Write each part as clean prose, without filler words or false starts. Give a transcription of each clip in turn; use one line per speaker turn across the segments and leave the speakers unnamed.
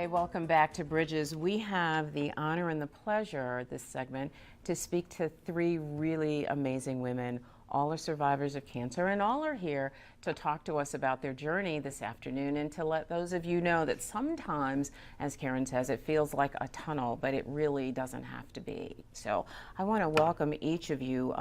Hey, welcome back to Bridges. We have the honor and the pleasure this segment to speak to three really amazing women. All are survivors of cancer, and all are here to talk to us about their journey this afternoon and to let those of you know that sometimes, as Karen says, it feels like a tunnel, but it really doesn't have to be. So I want to welcome each of you.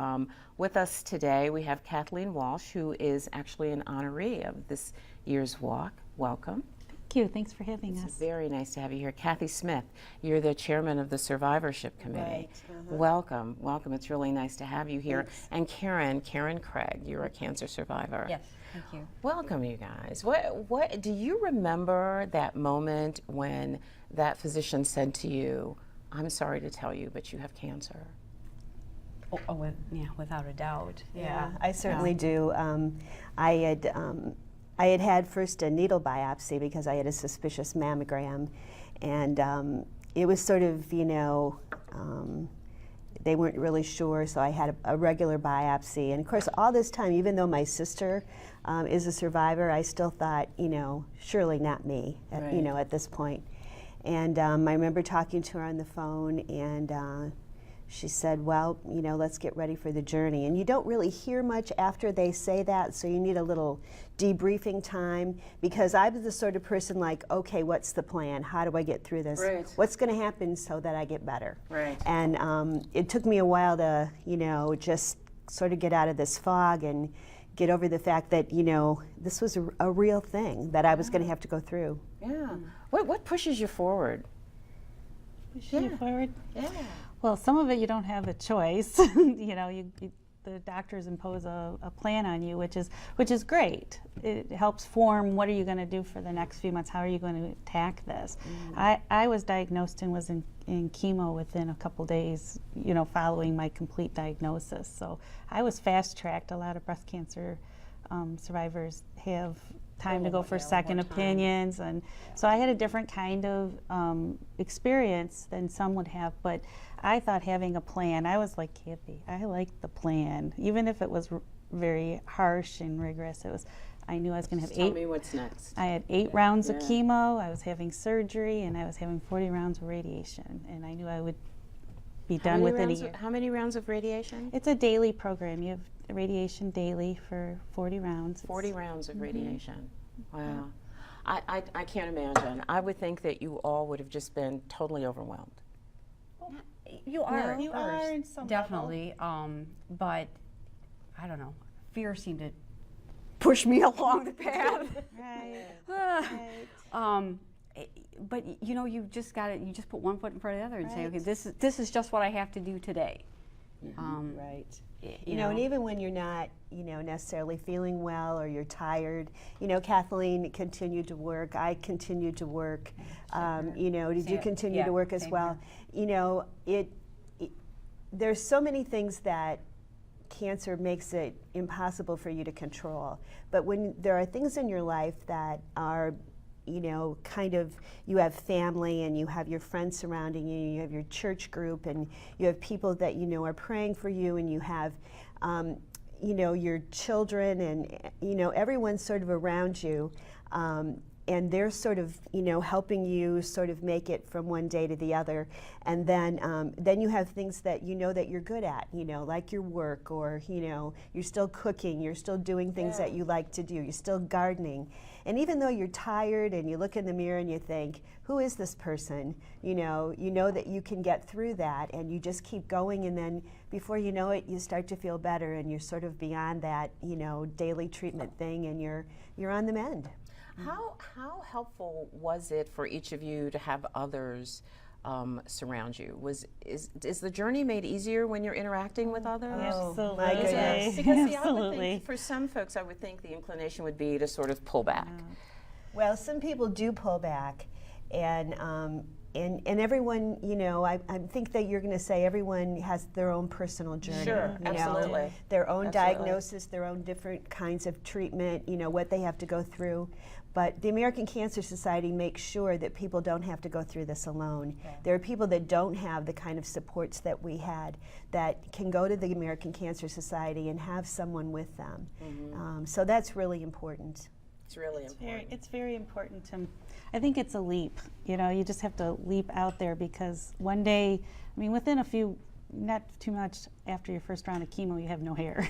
With us today, we have Kathleen Walsh, who is actually an honoree of this year's walk. Welcome.
Thank you. Thanks for having us.
It's very nice to have you here. Kathy Smith, you're the chairman of the Survivorship Committee.
Right.
Welcome, welcome. It's really nice to have you here.
Thanks.
And Karen Craig, you're a cancer survivor.
Yes, thank you.
Welcome, you guys. What do you remember that moment when that physician said to you, "I'm sorry to tell you, but you have cancer"?
Yeah, without a doubt.
Yeah, I certainly do. I had first a needle biopsy because I had a suspicious mammogram, and it was sort of, they weren't really sure, so I had a regular biopsy. And of course, all this time, even though my sister is a survivor, I still thought, surely not me,
Right.
At this point. And I remember talking to her on the phone, and she said, well, let's get ready for the journey. And you don't really hear much after they say that, so you need a little debriefing time, because I was the sort of person like, okay, what's the plan? How do I get through this?
Right.
What's going to happen so that I get better?
Right.
And it took me a while to, just sort of get out of this fog and get over the fact that, this was a real thing that I was going to have to go through.
Yeah. What pushes you forward?
Pushing you forward.
Yeah.
Well, some of it you don't have a choice. The doctors impose a plan on you, which is great. It helps form what are you going to do for the next few months. How are you going to attack this? I was diagnosed and was in chemo within a couple days, following my complete diagnosis. So I was fast tracked. A lot of breast cancer survivors have time to go for second opinions, and so I had a different kind of experience than some would have, but I thought having a plan, I was like Kathy, I liked the plan, even if it was very harsh and rigorous. I knew I was going to have
Tell me what's next.
I had 8 rounds of
Yeah.
chemo, I was having surgery, and I was having 40 rounds of radiation, and I knew I would be done within a year.
How many rounds of radiation?
It's a daily program. You have radiation daily for 40 rounds.
40 rounds of radiation. Wow. I can't imagine. I would think that you all would have just been totally overwhelmed.
You are.
You
at first,
are in some
definitely. But I don't know. Fear seemed to push me along the path.
Right.
But you just got it. You just put one foot in front of the other and say, okay, this is just what I have to do today.
Right. And even when you're not, necessarily feeling well or you're tired, Kathleen continued to work. I continued to work. Did you continue to work as
same
well? There's so many things that cancer makes it impossible for you to control. But when there are things in your life that are you have family and you have your friends surrounding you, you have your church group, and you have people that are praying for you, and you have, your children, and, everyone's sort of around you, and they're sort of, helping you sort of make it from one day to the other. And then you have things that that you're good at, like your work, or, you're still cooking, you're still doing things that you like to do, you're still gardening. And even though you're tired and you look in the mirror and you think, who is this person? You know that you can get through that, and you just keep going, and then before you know it, you start to feel better, and you're sort of beyond that, daily treatment thing, and you're on the mend.
How helpful was it for each of you to have others surround you? Is the journey made easier when you're interacting with others?
Absolutely.
My goodness.
Because see, I would
Absolutely.
think for some folks, I would think the inclination would be to sort of pull back.
Well, some people do pull back, and everyone, I think that you're going to say everyone has their own personal journey.
Sure, absolutely.
Their own
Absolutely.
diagnosis, their own different kinds of treatment, what they have to go through. But the American Cancer Society makes sure that people don't have to go through this alone.
Yeah.
There are people that don't have the kind of supports that we had that can go to the American Cancer Society and have someone with them. So that's really important.
It's really important.
It's very important to, I think it's a leap. You know, you just have to leap out there because one day, I mean, within a few, not too much after your first round of chemo, you have no hair.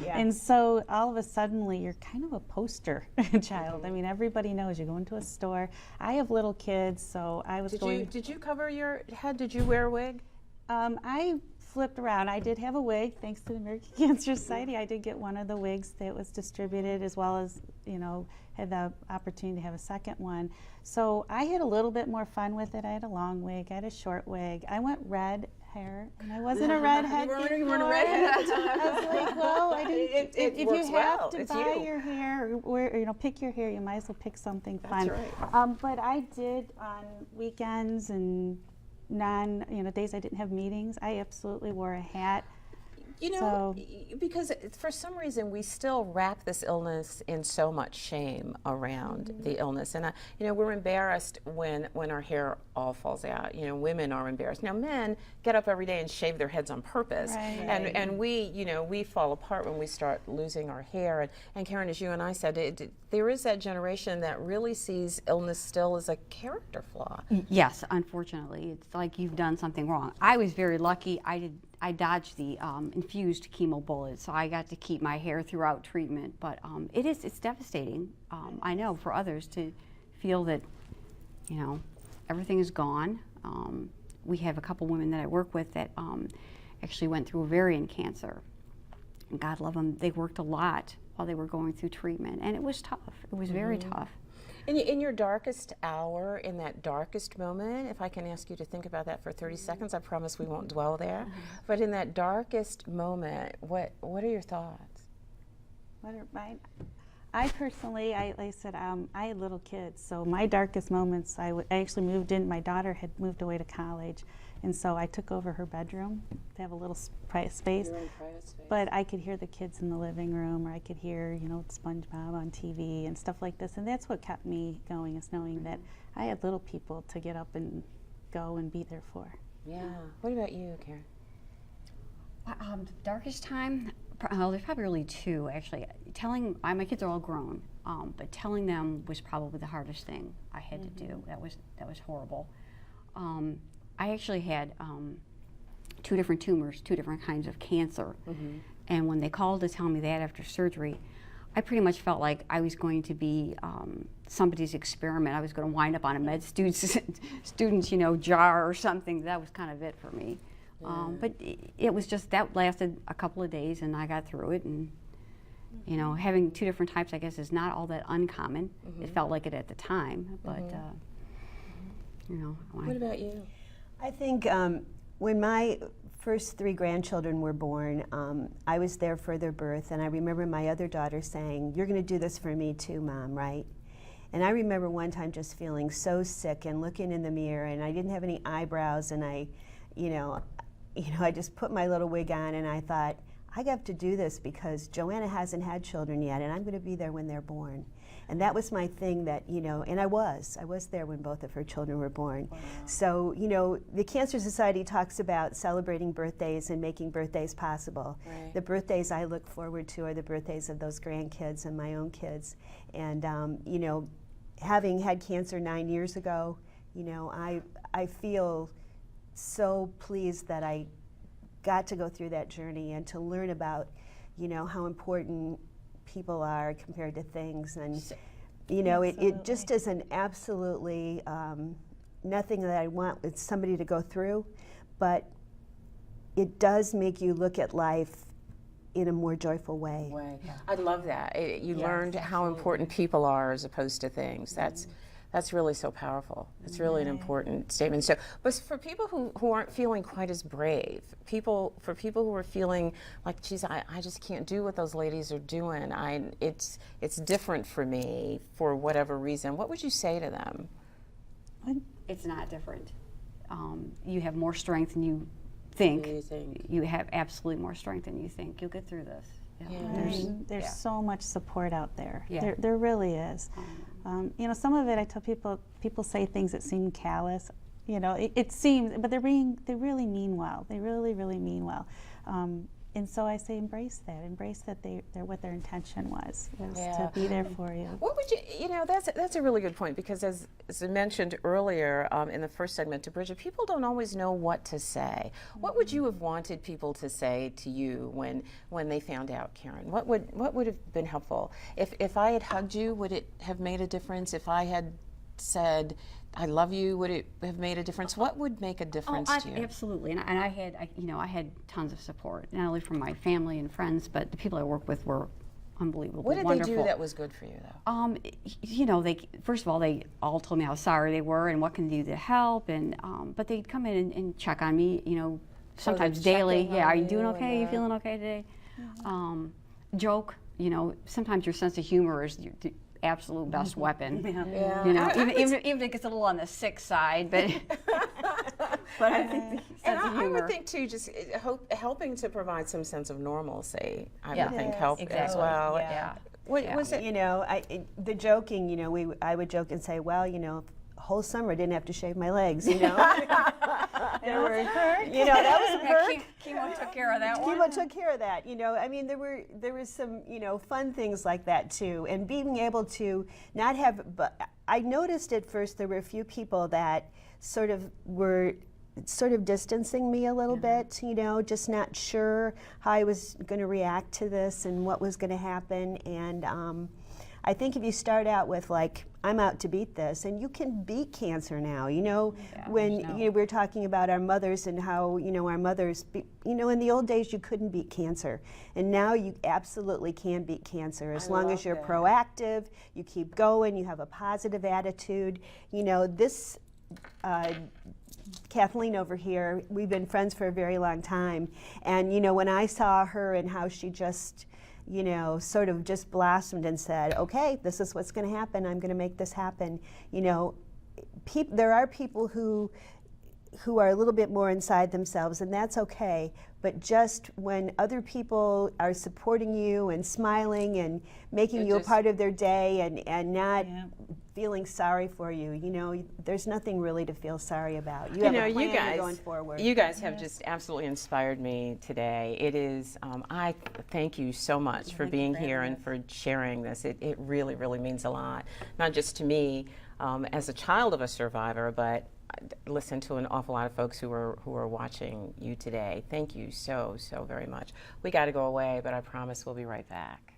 Yeah.
And so all of a sudden, you're kind of a poster child. I mean, everybody knows you go into a store. I have little kids, so I was going.
Did you cover your head? Did you wear a wig?
I flipped around. I did have a wig, thanks to the American Cancer Society. I did get one of the wigs that was distributed, as well as, you know, had the opportunity to have a second one. So I had a little bit more fun with it. I had a long wig, I had a short wig. I went red hair, and I wasn't a redhead before.
You weren't a redhead at the time.
I was like, well, I didn't.
It
if
works
you
well.
have to
It's
buy
you.
your hair, or you know, pick your hair, you might as well pick something fun.
That's right.
But I did on weekends and days I didn't have meetings, I absolutely wore a hat.
You know, because for some reason we still wrap this illness in so much shame around the illness, and we're embarrassed when our hair all falls out. You know, women are embarrassed. Now, men get up every day and shave their heads on purpose,
Right.
and we fall apart when we start losing our hair. And Karen, as you and I said, there is that generation that really sees illness still as a character flaw.
Yes, unfortunately, it's like you've done something wrong. I was very lucky. I dodged the infused chemo bullets, so I got to keep my hair throughout treatment. But it's devastating. I know for others to feel that, you know, everything is gone. We have a couple women that I work with that actually went through ovarian cancer. And God love them, they worked a lot while they were going through treatment, and it was tough. It was very tough.
In your darkest hour, in that darkest moment, if I can ask you to think about that for 30 seconds, I promise we won't dwell there. But in that darkest moment, what are your thoughts?
What are mine? I personally, like I said, I had little kids, so my darkest moments, I actually moved in. My daughter had moved away to college, and so I took over her bedroom to have a little space. But I could hear the kids in the living room, or I could hear, you know, SpongeBob on TV and stuff like this, and that's what kept me going, is knowing that I had little people to get up and go and be there for.
Yeah. What about you, Karen?
The darkest time, well, there's probably really two, actually. My kids are all grown, but telling them was probably the hardest thing I had to do. That was horrible. I actually had 2 different tumors, 2 different kinds of cancer. And when they called to tell me that after surgery, I pretty much felt like I was going to be somebody's experiment. I was going to wind up on a med student's jar or something. That was kind of it for me. But it was just, that lasted a couple of days, and I got through it. And you know, having 2 different types, I guess, is not all that uncommon. It felt like it at the time, but you know.
What about you?
I think when my first 3 grandchildren were born, I was there for their birth, and I remember my other daughter saying, "You're going to do this for me too, Mom, right?" And I remember one time just feeling so sick and looking in the mirror, and I didn't have any eyebrows, and I just put my little wig on, and I thought, I got to do this because Joanna hasn't had children yet, and I'm going to be there when they're born. And that was my thing that, and I was there when both of her children were born. Wow. So, the Cancer Society talks about celebrating birthdays and making birthdays possible. Right. The birthdays I look forward to are the birthdays of those grandkids and my own kids. And, having had cancer 9 years ago, I feel so pleased that I got to go through that journey and to learn about, how important people are compared to things. And, it just is an absolutely nothing that I want with somebody to go through, but it does make you look at life in a more joyful way.
I love that. You learned how important people are as opposed to things. That's really so powerful. It's really an important statement. So, but for people who aren't feeling quite as brave, for people who are feeling like, geez, I just can't do what those ladies are doing. It's different for me for whatever reason. What would you say to them?
It's not different. You have more strength than you think. You have absolutely more strength than you think. You'll get through this.
There's so much support out there.
Yeah.
There really is. Some of it, I tell people say things that seem callous. It seems, but they really mean well. They really, really mean well. and so I say embrace that they're what their intention was
Yeah.
to be there for you.
What would you know, that's a really good point, because as I mentioned earlier in the first segment to Bridget, people don't always know what to say. What would you have wanted people to say to you when they found out, Karen? What would have been helpful? If I had hugged you, would it have made a difference? If I had said, I love you, would it have made a difference? What would make a difference to you?
Absolutely, and I had tons of support, not only from my family and friends, but the people I work with were unbelievably
What did
wonderful.
they do that was good for you, though?
You know, they first of all they all told me how sorry they were and what can they do to help, and but they'd come in and check on me. You know, sometimes
they're
daily.
checking
Yeah,
on
are you doing
you
okay?
and
You feeling okay today? Joke. You know, sometimes your sense of humor is the absolute best weapon.
Yeah.
You know, even if it gets a little on the sick side, but but I think the
And
sense of
I
humor.
would think too, just helping to provide some sense of normalcy, I
Yeah.
would think
Yes.
helped as
Exactly.
well.
Yeah.
Was it?
You know, the joking, you know, I would joke and say, well, you know, whole summer I didn't have to shave my legs, you know. There were, you know, that was a perk.
Chemo took care of that one.
Chemo took care of that, you know. I mean, there was some, you know, fun things like that too, and being able to not have. But I noticed at first there were a few people that were distancing me a little bit, you know, just not sure how I was going to react to this and what was going to happen. And I think if you start out with like, I'm out to beat this, and you can beat cancer now, you know, when you know, we're talking about our mothers and how, you know, our mothers, you know, in the old days you couldn't beat cancer, and now you absolutely can beat cancer as long as you're proactive, you keep going, you have a positive attitude. You know, this Kathleen over here, we've been friends for a very long time, and you know, when I saw her and how she just, you know, sort of just blossomed and said, okay, this is what's going to happen, I'm going to make this happen. You know, there are people who are a little bit more inside themselves, and that's okay, but just when other people are supporting you and smiling and making you a part of their day and not feeling sorry for you, you know, there's nothing really to feel sorry about. You have a plan, you're going forward.
You guys have just absolutely inspired me today. It is, I thank you so much for being here and for sharing this. It really, really means a lot, not just to me as a child of a survivor, but listen to an awful lot of folks who are watching you today. Thank you so very much. We got to go away, but I promise we'll be right back.